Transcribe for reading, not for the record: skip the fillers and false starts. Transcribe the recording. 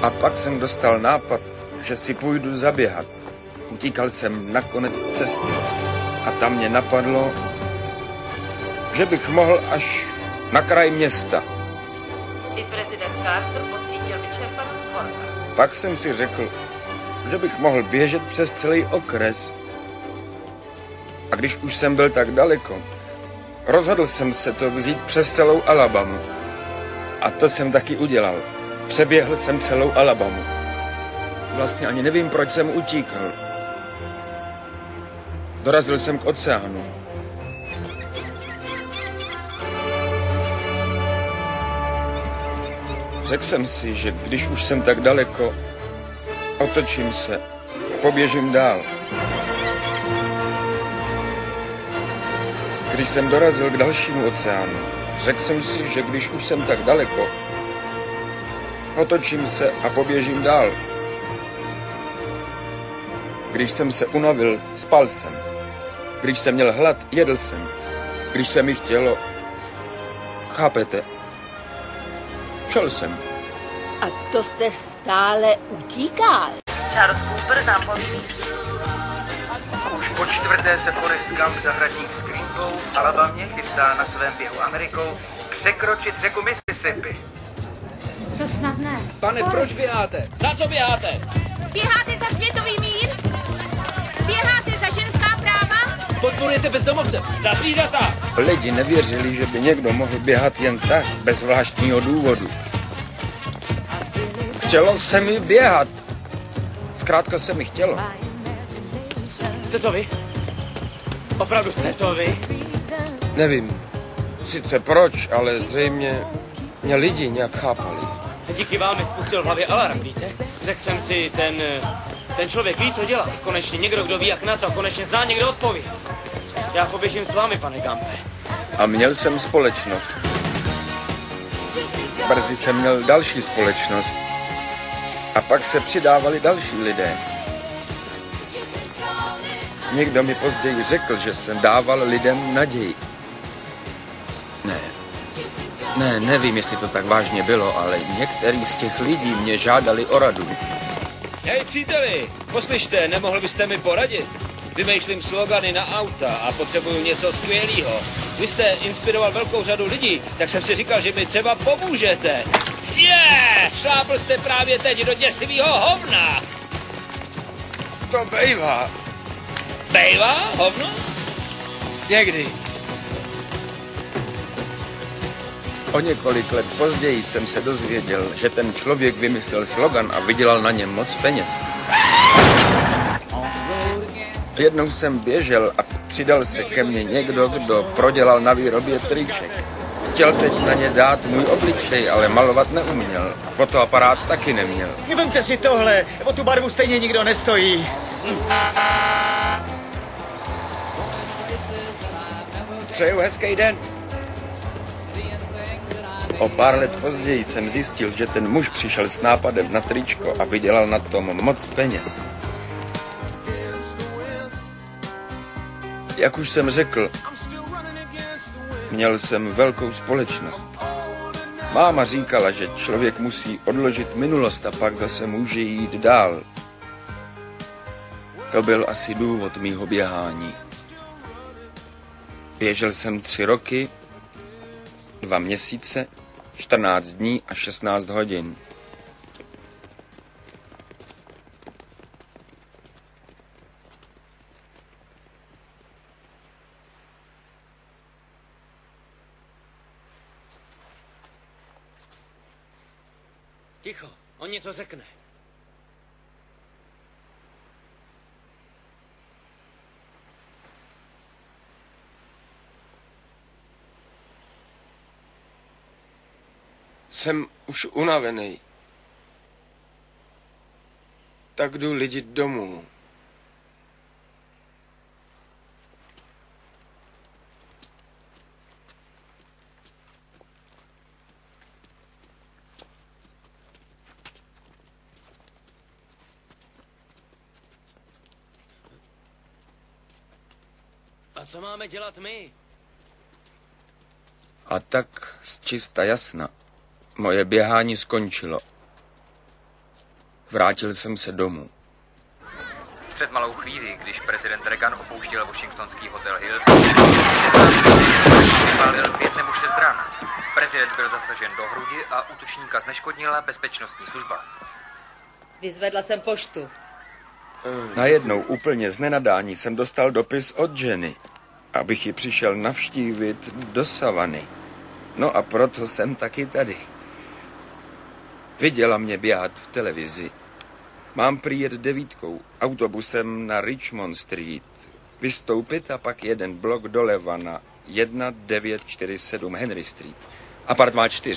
A pak jsem dostal nápad, že si půjdu zaběhat. Utíkal jsem na konec cesty a tam mě napadlo, že bych mohl až na kraj města. I prezident Carter pocítil vyčerpanost Horka. Pak jsem si řekl, že bych mohl běžet přes celý okres. A když už jsem byl tak daleko, rozhodl jsem se to vzít přes celou Alabamu. A to jsem taky udělal. Přeběhl jsem celou Alabamu. Vlastně ani nevím, proč jsem utíkal. Dorazil jsem k oceánu. Řekl jsem si, že když už jsem tak daleko, otočím se a poběžím dál. Když jsem dorazil k dalšímu oceánu, řekl jsem si, že když už jsem tak daleko, otočím se a poběžím dál. Když jsem se unavil, spal jsem. Když jsem měl hlad, jedl jsem. Když se mi chtělo, chápete, šel jsem. A to jste stále utíkal? Charles Cooper nám poví víc. Už po čtvrté se Forrest Gump, zahradník s Green Bow v Alabamě, chystá na svém běhu Amerikou překročit řeku Mississippi. To snad ne. Pane, proč běháte? Za co běháte? Běháte za světový mír? Běháte za ženská práva? Podporujete bezdomovce? Za zvířata? Lidi nevěřili, že by někdo mohl běhat jen tak, bez zvláštního důvodu. Chtělo se mi běhat. Zkrátka se mi chtělo. Jste to vy? Opravdu jste to vy? Nevím sice proč, ale zřejmě mě lidi nějak chápali. Díky vám mi spustil v hlavě alarm, víte? Řekl jsem si, ten člověk ví, co dělá. Konečně někdo, kdo ví, jak na to, konečně zná někdo odpověď. Já poběžím s vámi, pane Gumpe. A měl jsem společnost. Brzy jsem měl další společnost. A pak se přidávali další lidé. Někdo mi později řekl, že jsem dával lidem naději. Nevím, jestli to tak vážně bylo, ale některý z těch lidí mě žádali o radu. Hej, příteli, poslyšte, nemohl byste mi poradit? Vymýšlím slogany na auta a potřebuju něco skvělého. Vy jste inspiroval velkou řadu lidí, tak jsem si říkal, že mi třeba pomůžete. Šlápl jste právě teď do děsivého hovna. To bejvá. Bejvá? Hovno? Někdy. O několik let později jsem se dozvěděl, že ten člověk vymyslel slogan a vydělal na něm moc peněz. Jednou jsem běžel a přidal se ke mně někdo, kdo prodělal na výrobě triček. Chtěl teď na ně dát můj obličej, ale malovat neuměl. Fotoaparát taky neměl. Vemte si tohle, o tu barvu stejně nikdo nestojí. Přeju hezký den. O pár let později jsem zjistil, že ten muž přišel s nápadem na tričko a vydělal na tom moc peněz. Jak už jsem řekl, měl jsem velkou společnost. Máma říkala, že člověk musí odložit minulost a pak zase může jít dál. To byl asi důvod mýho běhání. Běžel jsem 3 roky, 2 měsíce, 14 dní a 16 hodin. Ticho, on něco řekne. Jsem už unavený. Tak jdu lidi domů. A co máme dělat my? A tak z čista jasna moje běhání skončilo. Vrátil jsem se domů. Před malou chvíli, když prezident Reagan opouštěl washingtonský hotel Hill, spálil 5 nebo 6 ran. Prezident byl zasažen do hrudi a útočníka zneškodnila bezpečnostní služba. Vyzvedla jsem poštu. Najednou úplně z nenadání jsem dostal dopis od Jenny, abych ji přišel navštívit do Savany. No a proto jsem taky tady. Viděla mě běhat v televizi. Mám přijet 9 autobusem na Richmond Street, vystoupit a pak jeden blok doleva na 1947 Henry Street. Apartmán 4.